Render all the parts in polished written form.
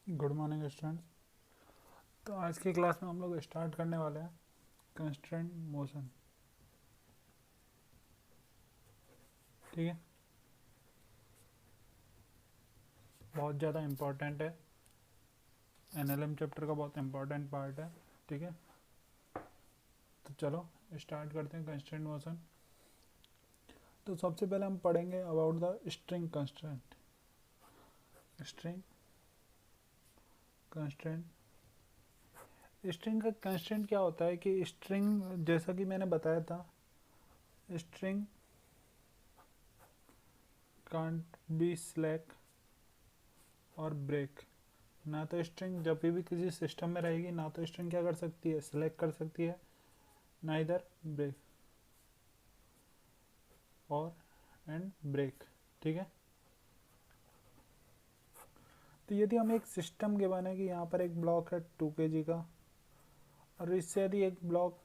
Good morning students. तो आज की क्लास में हम लोग स्टार्ट करने वाले हैं कंस्ट्रेंट मोशन। ठीक है, बहुत ज़्यादा इम्पोर्टेंट है, एनएलएम चैप्टर का बहुत इम्पोर्टेंट पार्ट है। ठीक है, तो चलो स्टार्ट करते हैं कंस्ट्रेंट मोशन। तो सबसे पहले हम पढ़ेंगे about the string constraint. String constraint, string का कंस्ट्रेंट क्या होता है कि स्ट्रिंग, जैसा कि मैंने बताया था, स्ट्रिंग कांट बी स्लैक और ब्रेक। ना तो स्ट्रिंग जब भी किसी सिस्टम में रहेगी, ना तो स्ट्रिंग क्या कर सकती है, सिलेक्ट कर सकती है, ना इधर ब्रेक और एंड ब्रेक। ठीक है, तो यदि हम एक सिस्टम के बने कि यहाँ पर एक ब्लॉक है 2 kg का और इससे यदि एक ब्लॉक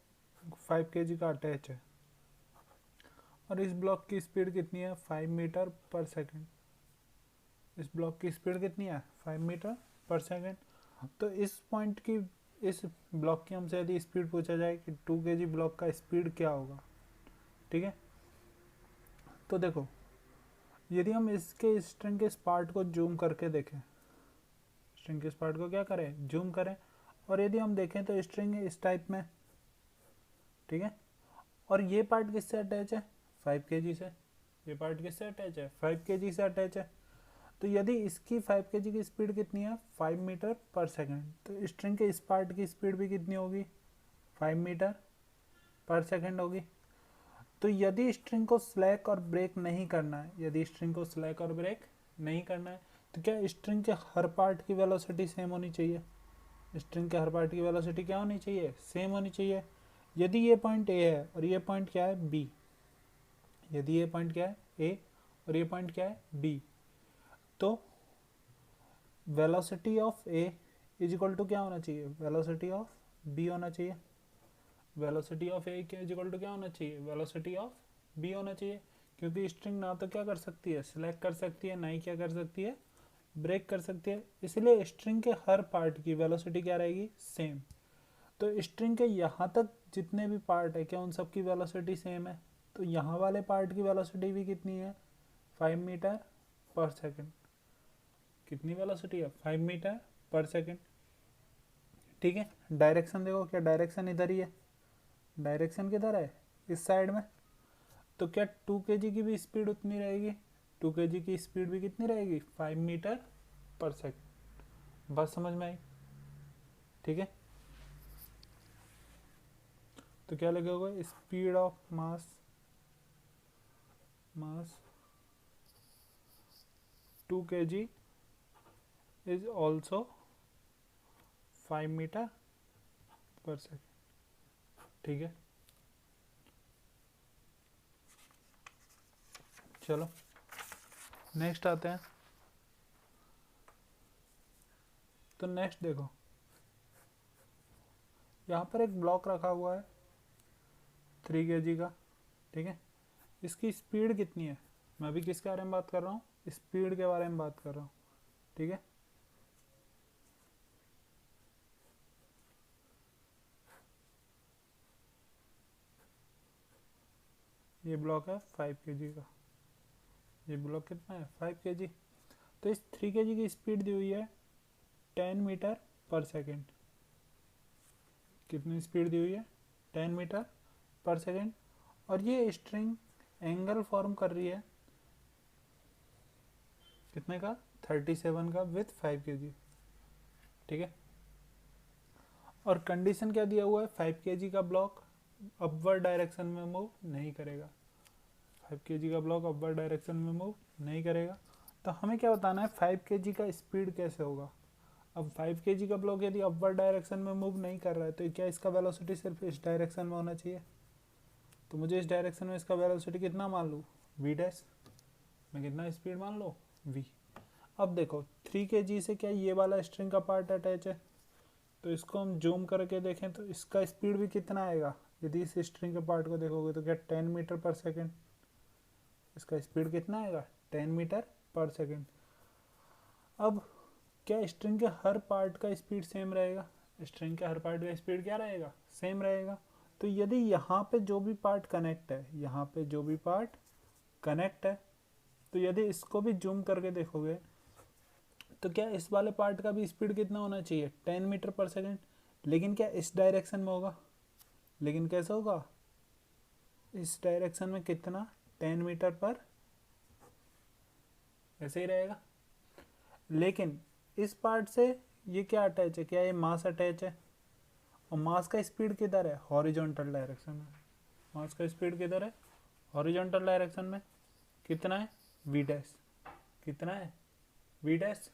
5 kg का अटैच है और इस ब्लॉक की स्पीड कितनी है, 5 मीटर पर सेकेंड। इस ब्लॉक की स्पीड कितनी है, 5 मीटर पर सेकेंड। तो इस पॉइंट की, इस ब्लॉक की हमसे यदि स्पीड पूछा जाए कि 2 kg ब्लॉक का स्पीड क्या होगा। ठीक है, तो देखो, यदि हम इसके स्ट्रिंग के इस पार्ट को जूम करके देखें, स्ट्रिंग के इस पार्ट को क्या करें, जूम करें, और यदि हम देखें तो स्ट्रिंग इस टाइप में। ठीक है, और ये पार्ट किससे अटैच है, 5 kg से। ये पार्ट किससे अटैच है, 5 kg से अटैच है। तो यदि इसकी 5 kg की स्पीड कितनी है, 5 मीटर पर सेकेंड, तो स्ट्रिंग के इस पार्ट की स्पीड भी कितनी होगी, 5 मीटर पर सेकेंड होगी। तो यदि स्ट्रिंग को स्लैक और ब्रेक नहीं करना है, यदि स्ट्रिंग को स्लैक और ब्रेक नहीं करना है, तो क्या स्ट्रिंग के हर पार्ट की वेलोसिटी सेम होनी चाहिए। स्ट्रिंग के हर पार्ट की वेलोसिटी क्या होनी चाहिए, सेम होनी चाहिए। यदि ये पॉइंट ए है और ये पॉइंट क्या है, बी, यदि ये पॉइंट क्या है, ए, और ये पॉइंट क्या है, बी, तो velocity of A is equal to क्या होना चाहिए, वेलोसिटी ऑफ बी होना चाहिए। Velocity of A is equal to क्या होना चाहिए, वेलोसिटी ऑफ बी होना चाहिए। क्योंकि स्ट्रिंग ना तो क्या कर सकती है, सिलेक्ट कर सकती है, ना ही क्या कर सकती है, ब्रेक कर सकती है। इसलिए स्ट्रिंग के हर पार्ट की वेलोसिटी क्या रहेगी, सेम। तो स्ट्रिंग के यहाँ तक जितने भी पार्ट है, क्या उन सब की वेलोसिटी सेम है। तो यहाँ वाले पार्ट की वेलोसिटी भी कितनी है, 5 मीटर पर सेकेंड। कितनी वेलोसिटी है, 5 मीटर पर सेकेंड। ठीक है, डायरेक्शन देखो, क्या डायरेक्शन इधर ही है, डायरेक्शन किधर है, इस साइड में। तो क्या 2 kg की भी स्पीड उतनी रहेगी, 2 kg की स्पीड भी कितनी रहेगी, 5 मीटर पर सेकेंड। बस समझ में आई। ठीक है, तो क्या लगे होगा, speed of mass, mass 2 kg is also 5 metre per second. ठीक है, चलो नेक्स्ट आते हैं। तो नेक्स्ट देखो, यहाँ पर एक ब्लॉक रखा हुआ है 3 kg का। ठीक है, इसकी स्पीड कितनी है, मैं अभी किसके बारे में बात कर रहा हूँ, स्पीड के बारे में बात कर रहा हूँ। ठीक है, ये ब्लॉक है 5 kg का, ये ब्लॉक कितना है, 5 kg। तो इस 3 kg की स्पीड दी हुई है 10 मीटर पर सेकेंड। कितनी स्पीड दी हुई है, 10 मीटर पर सेकेंड। और ये स्ट्रिंग एंगल फॉर्म कर रही है कितने का, 37 का, विथ 5 kg। ठीक है, और कंडीशन क्या दिया हुआ है, 5 kg का ब्लॉक अपवर्ड डायरेक्शन में मूव नहीं करेगा। 5 kg का ब्लॉक अपवर्ड डायरेक्शन में मूव नहीं करेगा। तो हमें क्या बताना है, 5 kg का स्पीड कैसे होगा। अब 5 kg का ब्लॉक यदि अपवर्ड डायरेक्शन में मूव नहीं कर रहा है, तो क्या इसका वेलोसिटी सिर्फ इस डायरेक्शन में होना चाहिए। तो मुझे इस डायरेक्शन में इसका वेलोसिटी कितना मान लूँ, वी डैश, मैं कितना स्पीड मान लो, वी। अब देखो 3 kg से क्या ये वाला स्ट्रिंग का पार्ट अटैच है, तो इसको हम जूम करके देखें तो इसका स्पीड भी कितना आएगा। यदि इस स्ट्रिंग के पार्ट को देखोगे तो क्या 10 मीटर पर सेकेंड, इसका स्पीड कितना आएगा, 10 मीटर पर सेकेंड। अब क्या स्ट्रिंग के हर पार्ट का स्पीड सेम रहेगा? स्ट्रिंग के हर पार्ट का स्पीड क्या रहेगा? सेम रहेगा। तो यदि यहाँ पे जो भी पार्ट कनेक्ट है, यहाँ पे जो भी पार्ट कनेक्ट है, तो यदि इसको भी जूम करके देखोगे तो क्या इस वाले पार्ट का भी स्पीड कितना होना चाहिए? 10 मीटर पर सेकेंड। लेकिन क्या इस डायरेक्शन में होगा? लेकिन कैसे होगा? इस डायरेक्शन में कितना? 10 मीटर पर, ऐसे ही रहेगा। लेकिन इस पार्ट से ये क्या अटैच है? क्या ये मास अटैच है? और मास का स्पीड किधर है? हॉरिजॉन्टल डायरेक्शन में। मास का स्पीड किधर है? हॉरिजॉन्टल डायरेक्शन में। कितना है? V dash. कितना है? V dash.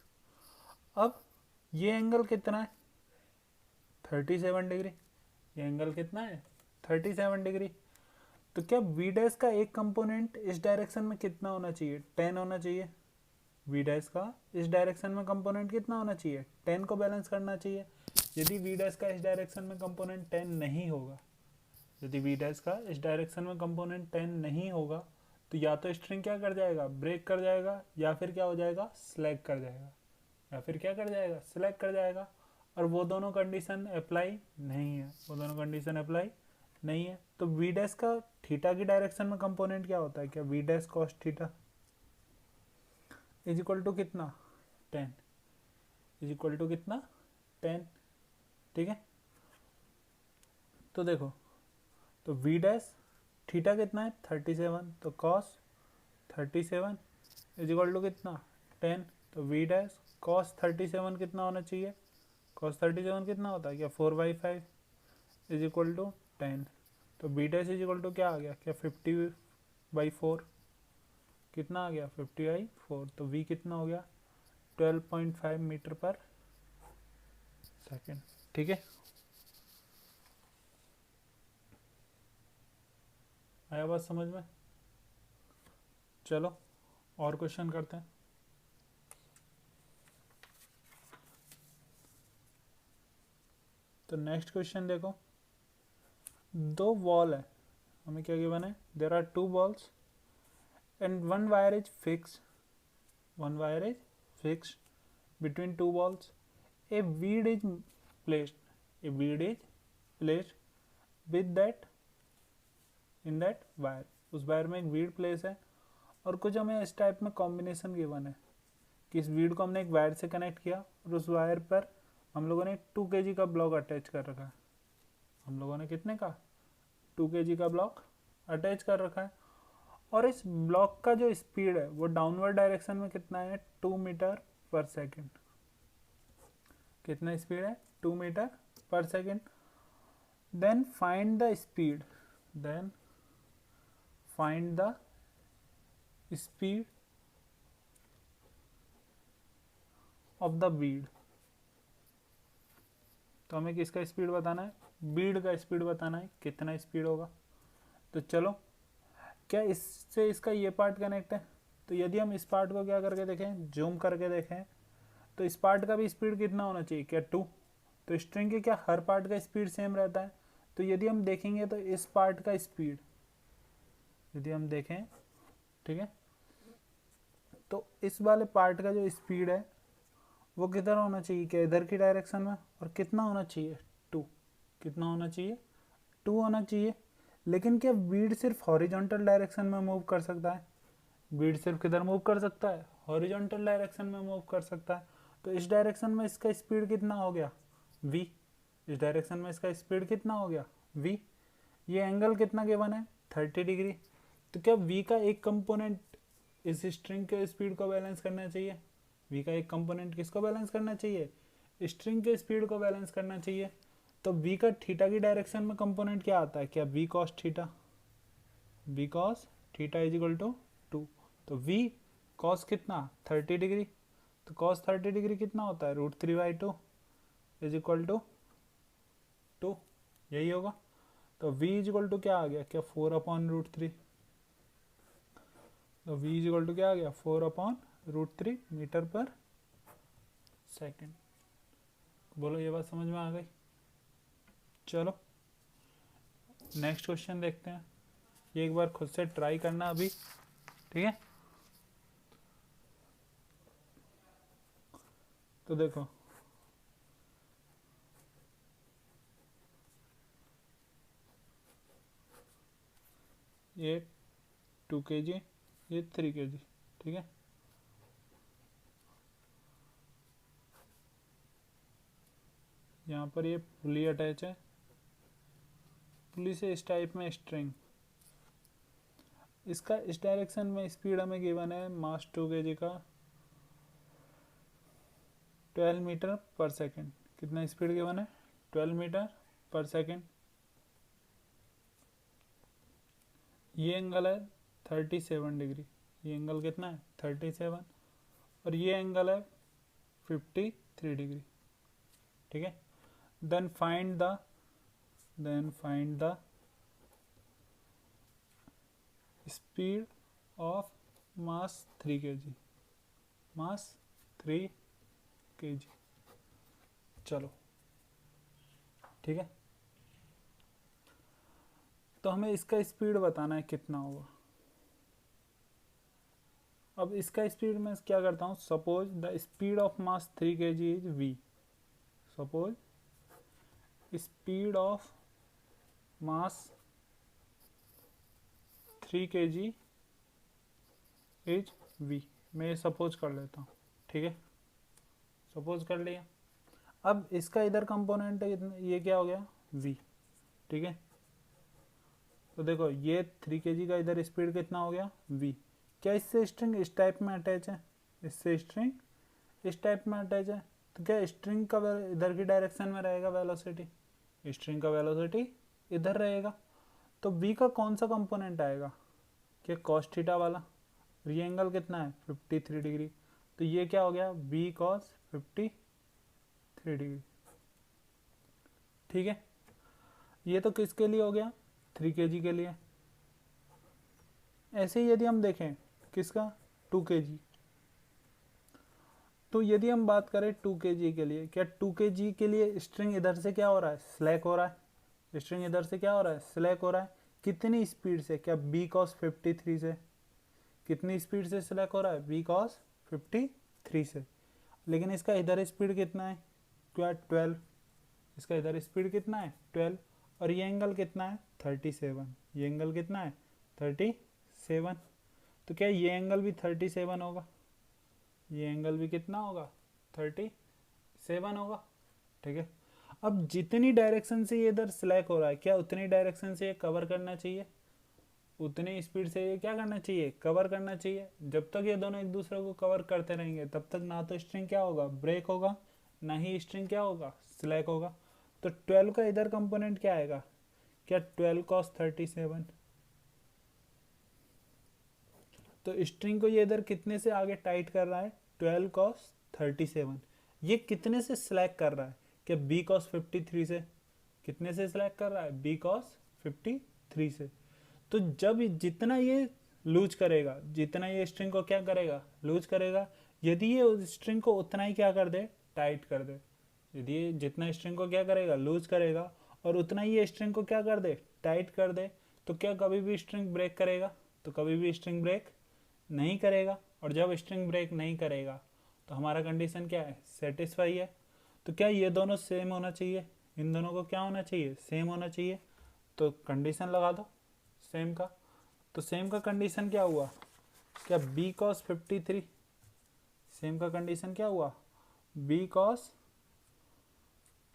अब ये एंगल कितना है? 37 डिग्री। ये एंगल कितना है? 37 डिग्री। तो क्या वी डैश का एक कंपोनेंट इस डायरेक्शन में कितना होना चाहिए? 10 होना चाहिए। वी डैश का इस डायरेक्शन में कंपोनेंट कितना होना चाहिए? 10 को बैलेंस करना चाहिए। यदि वी डैश का इस डायरेक्शन में कंपोनेंट 10 नहीं होगा, यदि वी डैश का इस डायरेक्शन में कंपोनेंट 10 नहीं होगा, तो या तो स्ट्रिंग क्या कर जाएगा? ब्रेक कर जाएगा, या फिर क्या हो जाएगा? स्लैग कर जाएगा। या फिर क्या कर जाएगा? स्लैग कर जाएगा। और वो दोनों कंडीशन अप्लाई नहीं है, वो दोनों कंडीशन अप्लाई नहीं है। तो वी डैश का थीटा की डायरेक्शन में कंपोनेंट क्या होता है? क्या v dash cos theta is equal to कितना? 10। इज इक्वल टू कितना? 10। ठीक है। तो देखो, तो वी डैश थीटा कितना है? 37। तो कॉस 37 इज इक्वल टू कितना? 10। तो वी डैश कॉस 37 कितना होना चाहिए? कॉस 37 कितना होता है? क्या 4/5 इज इक्वल टू 10। तो b dash is equal to क्या आ गया? क्या 50/4। कितना आ गया? 50/4। तो वी कितना हो गया? 12.5 मीटर पर सेकेंड। ठीक है, आया बात समझ में? चलो और क्वेश्चन करते हैं। तो नेक्स्ट क्वेश्चन देखो, दो वॉल है, हमें क्या गिवन है? There are 2 balls and one wire is fixed, one wire is fixed between 2 balls. A bead is placed, a bead is placed with that in that wire. उस wire में एक Beed place है और कुछ हमें इस टाइप में कॉम्बिनेशन गिवन है कि इस बीड को हमने एक वायर से कनेक्ट किया और उस वायर पर हम लोगों ने 2 kg का ब्लॉक अटैच कर रखा है। हम लोगों ने कितने का? 2 kg का ब्लॉक अटैच कर रखा है। और इस ब्लॉक का जो स्पीड है वो डाउनवर्ड डायरेक्शन में कितना है? 2 मीटर पर सेकेंड। कितना स्पीड है? 2 metre per second. Then find the speed, then find the speed of the bead. तो हमें किसका स्पीड बताना है? बीड का स्पीड बताना है, कितना स्पीड होगा। तो चलो, क्या इससे इसका ये पार्ट कनेक्ट है? तो यदि हम इस पार्ट को क्या करके देखें, जूम करके देखें, तो इस पार्ट का भी स्पीड कितना होना चाहिए? क्या 2। तो स्ट्रिंग के क्या हर पार्ट का स्पीड सेम रहता है? तो यदि हम देखेंगे तो इस पार्ट का स्पीड, यदि हम देखें, ठीक है, तो इस वाले पार्ट का जो स्पीड है वो किधर होना चाहिए? क्या इधर की डायरेक्शन में? और कितना होना चाहिए? 2। कितना होना चाहिए? 2 होना चाहिए। लेकिन क्या बीड सिर्फ हॉरिजॉन्टल डायरेक्शन में मूव कर सकता है? बीड सिर्फ किधर मूव कर सकता है? हॉरिजॉन्टल डायरेक्शन में मूव कर सकता है। तो इस डायरेक्शन में इसका स्पीड कितना हो गया? v। इस डायरेक्शन में इसका स्पीड कितना हो गया? v। ये एंगल कितना गिवन है? 30 डिग्री। तो क्या v का एक कंपोनेंट इस स्ट्रिंग के स्पीड को बैलेंस करना चाहिए? v का एक कंपोनेंट किसको बैलेंस करना चाहिए? स्ट्रिंग के स्पीड को बैलेंस करना चाहिए। तो v का थीटा की डायरेक्शन में कंपोनेंट क्या आता है? क्या v cos theta, v cos थीटा इज इक्वल टू 2। तो v cos कितना? 30 डिग्री। तो cos 30 डिग्री कितना होता है? √3/2 इज इक्वल टू 2, यही होगा। तो v इज इक्वल टू क्या आ गया? क्या 4/√3। तो v इज इक्वल टू क्या आ गया? 4/√3 मीटर पर सेकेंड। बोलो ये बात समझ में आ गई? चलो नेक्स्ट क्वेश्चन देखते हैं। ये एक बार खुद से ट्राई करना अभी, ठीक है। तो देखो ये 2 kg, ये 3 kg, ठीक है। यहाँ पर ये पुली अटैच है, पुली से इस टाइप में स्ट्रिंग, इसका इस डायरेक्शन में स्पीड हमें गिवन है मास 2 kg का 12 मीटर पर सेकेंड। कितना स्पीड गिवन है? 12 मीटर पर सेकेंड। ये एंगल है 37 डिग्री, ये एंगल कितना है 37, और ये एंगल है 53 डिग्री, ठीक है। Then find the speed of mass 3 kg, mass 3 kg। चलो ठीक है, तो हमें इसका स्पीड बताना है कितना होगा। अब इसका स्पीड मैं क्या करता हूँ, suppose the speed of mass 3 kg is v, suppose speed of mass 3 kg is v, मैं ये सपोज कर लेता हूँ, ठीक है, सपोज कर लिया। अब इसका इधर कंपोनेंट है, ये क्या हो गया v, ठीक है। तो देखो ये 3 kg का इधर स्पीड कितना हो गया v। क्या इससे स्ट्रिंग इस टाइप में अटैच है, इससे स्ट्रिंग इस टाइप में अटैच है, तो क्या स्ट्रिंग का इधर की डायरेक्शन में रहेगा वेलोसिटी, स्ट्रिंग का वेलोसिटी इधर रहेगा। तो v का कौन सा कंपोनेंट आएगा, क्या कॉस थीटा वाला, और ये एंगल कितना है 53 डिग्री, तो ये क्या हो गया v cos 53 डिग्री, ठीक है। ये तो किसके लिए हो गया 3 kg के लिए। ऐसे ही यदि हम देखें किसका 2 kg, तो यदि हम बात करें 2 kg के लिए, क्या 2 kg के लिए स्ट्रिंग इधर से क्या हो रहा है स्लैक हो रहा है, स्ट्रिंग इधर से क्या हो रहा है स्लैक हो रहा है, कितनी स्पीड से, क्या b cos 53 से, कितनी स्पीड से स्लैक हो रहा है b cos 53 से। लेकिन इसका इधर स्पीड कितना है, क्या 12, इसका इधर स्पीड कितना है 12, और ये एंगल कितना है 37, ये एंगल कितना है 37, तो क्या ये एंगल भी 37 होगा, ये एंगल भी कितना होगा 37 होगा, ठीक है। अब जितनी डायरेक्शन से ये इधर स्लैक हो रहा है, क्या उतनी डायरेक्शन से ये कवर करना चाहिए, उतनी स्पीड से ये क्या करना चाहिए कवर करना चाहिए। जब तक ये दोनों एक दूसरे को कवर करते रहेंगे तब तक ना तो स्ट्रिंग क्या होगा ब्रेक होगा, ना ही स्ट्रिंग क्या होगा स्लैक होगा। तो 12 का इधर कंपोनेंट क्या आएगा, क्या 12 cos 37, तो स्ट्रिंग को ये इधर कितने से आगे टाइट कर रहा है 12 cos 37, ये कितने से स्लैक कर रहा है, क्या b cos 53 से, कितने से स्लैक कर रहा है b cos 53 से। तो जब जितना ये लूज करेगा, जितना ये स्ट्रिंग को क्या करेगा लूज करेगा, यदि ये स्ट्रिंग को उतना ही क्या कर दे टाइट कर दे, यदि ये जितना स्ट्रिंग को क्या करेगा लूज करेगा और उतना ही ये स्ट्रिंग को क्या कर दे टाइट कर दे, तो क्या कभी भी स्ट्रिंग ब्रेक करेगा, तो कभी भी स्ट्रिंग ब्रेक नहीं करेगा। और जब स्ट्रिंग ब्रेक नहीं करेगा तो हमारा कंडीशन क्या है सेटिस्फाई है। तो क्या ये दोनों सेम होना चाहिए, इन दोनों को क्या होना चाहिए सेम होना चाहिए, तो कंडीशन लगा दो सेम का। तो सेम का कंडीशन क्या हुआ, क्या b cos 53, सेम का कंडीशन क्या हुआ b cos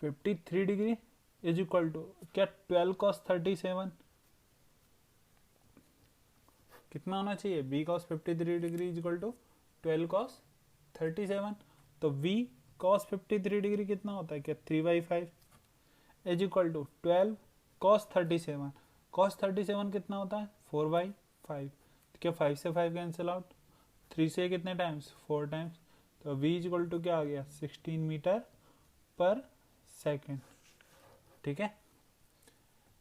53 degree is equal to क्या 12 cos 37, कितना होना चाहिए b cos 53 degree is equal to 12 cos 37। तो v cos 53 डिग्री कितना होता है क्या 3/5 is equal to 12 cos 37, cos 37 कितना होता है 4/5, तो क्या 5 से 5 कैंसिल आउट, 3 से कितने टाइम्स 4 टाइम्स, तो v इज इक्वल टू क्या आ गया 16 मीटर पर सेकेंड, ठीक है।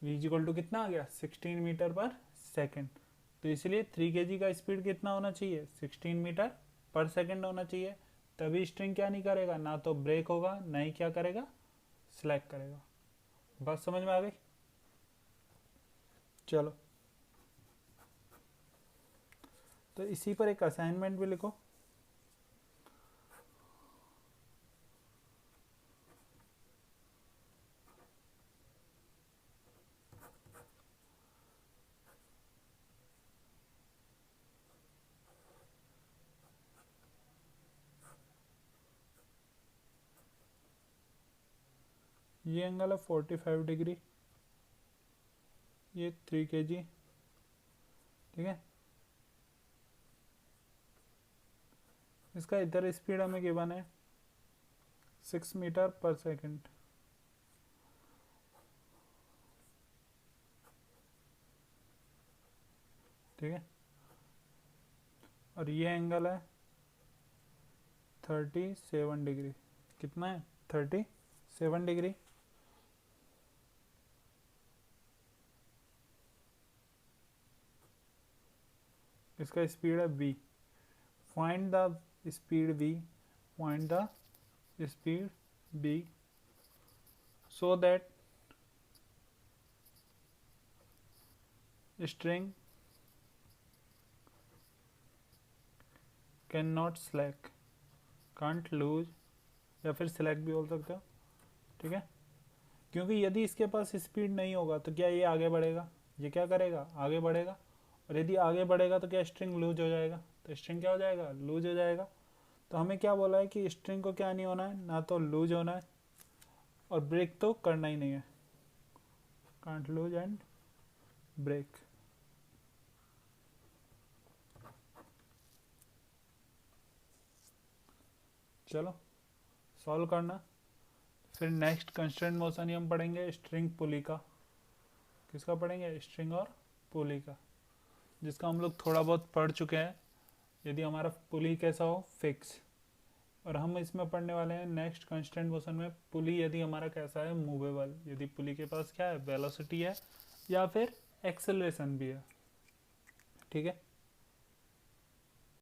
v इज इक्वल टू कितना आ गया 16 मीटर पर सेकेंड। तो इसलिए 3 kg का स्पीड कितना होना चाहिए 16 मीटर पर सेकेंड होना चाहिए, तभी स्ट्रिंग क्या नहीं करेगा, ना तो ब्रेक होगा ना ही क्या करेगा स्लैक करेगा। बात समझ में आ गई। चलो तो इसी पर एक असाइनमेंट भी लिखो। ये एंगल है 45 डिग्री, ये 3 kg, ठीक है। इसका इधर स्पीड हमें गिवन है 6 मीटर पर सेकंड, ठीक है। और ये एंगल है 37 डिग्री, कितना है 37 डिग्री। इसका स्पीड है v, find the speed v, find the speed v so that string cannot slack, can't lose, या फिर slack भी बोल सकते हो, ठीक है। क्योंकि यदि इसके पास स्पीड नहीं होगा तो क्या ये आगे बढ़ेगा, ये क्या करेगा आगे बढ़ेगा, और यदि आगे बढ़ेगा तो क्या स्ट्रिंग लूज हो जाएगा, तो स्ट्रिंग क्या हो जाएगा लूज हो जाएगा। तो हमें क्या बोला है कि स्ट्रिंग को क्या नहीं होना है, ना तो लूज होना है और ब्रेक तो करना ही नहीं है, कांट लूज एंड ब्रेक। चलो सॉल्व करना। फिर नेक्स्ट कंस्ट्रेंट मोशन ही हम पढ़ेंगे स्ट्रिंग पुली का। किसका पढ़ेंगे, स्ट्रिंग और पुली का, जिसका हम लोग थोड़ा बहुत पढ़ चुके हैं। यदि हमारा पुली कैसा हो फिक्स, और हम इसमें पढ़ने वाले हैं नेक्स्ट कंस्टेंट मोशन में पुली यदि हमारा कैसा है मूवेबल, यदि पुली के पास क्या है वेलोसिटी है या फिर एक्सेलरेशन भी है, ठीक है।